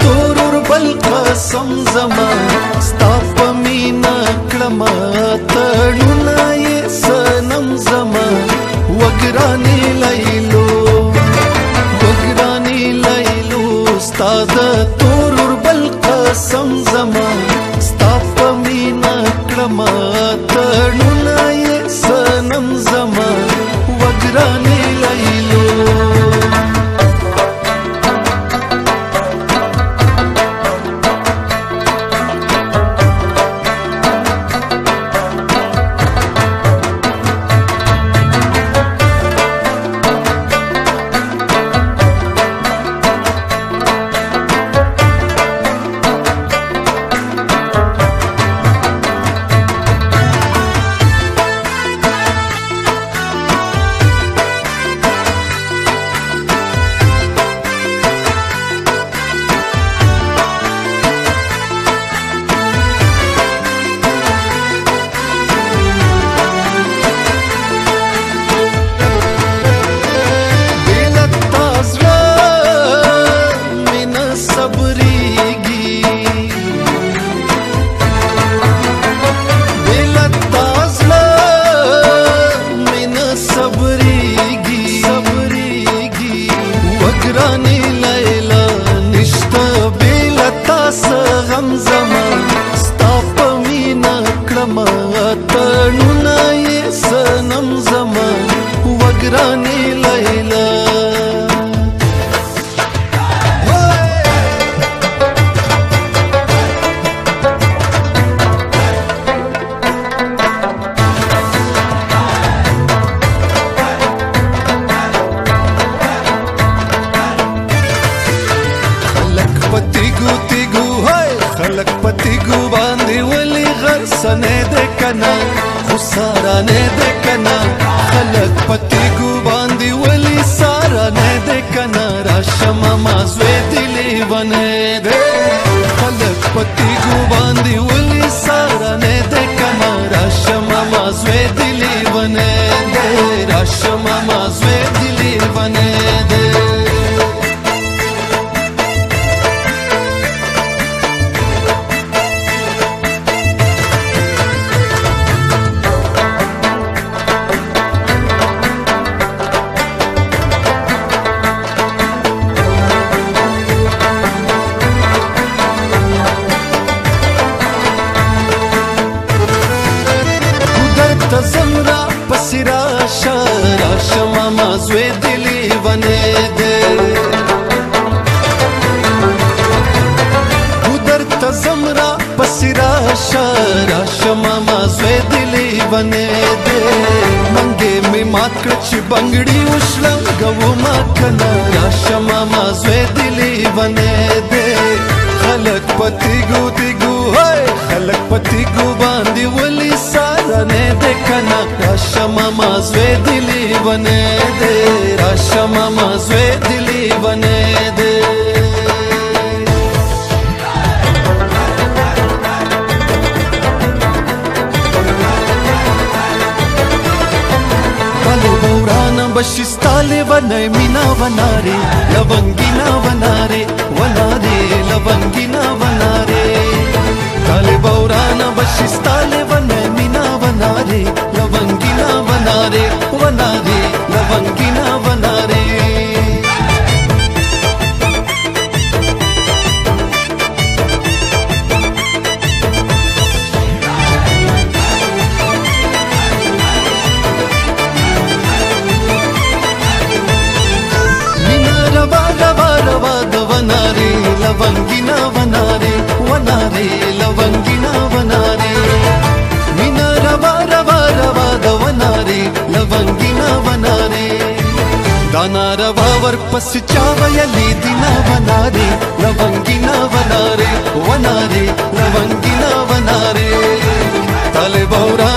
تورور بل قسم زما ستا په مینا کړم تړونه یې سنم زما وګرانې لیلو ستا د تورور بل قسم زما ستا په مینا کړم تړونه یې سنم زما وګرانې لیلو تړونه یې سنم زما وګرانې لیلا خلق پتیګو باندې ولي غرسنه ده کنا خسارانه ده کنا خلق پتیګو باندې ولي سارانه ده کنا راشما مازوي دلی ونه ده خلق پتیګو باندې ولي سارانه ده کنا راشما مازوي دلی ونه ده راشما مازوي دلی ونه ده زمرا پسی راشا ماما زوی دلی ونه ده در تا زمرا پسی راشا ماما زوی دلی ونه ده منگه می مات کرچ بنگڑی وشلم گو ما کنا راشا ماما زوی دلی ونه ده خلق پتیگو خلق پتیگو باندی ولی سارانه ده کنا راشا ماما زوی دلی ونه ده راشا ماما زوی دلی ونه ده بشستاله ونه مینا وناره لونگینا وناره لونگینا وناره کاله بورانا بشستاله ونه مینا وناره لونگینا وناره لونگینا وناره लवंगीना वनारे लवंगीना वनारे मीना रवा रवा रवा दवनारे लवंगीना वनारे दाना रवा वर पस चावयली दिना वनारे लवंगीना वनारे लवंगीना वनारे ताले बौरा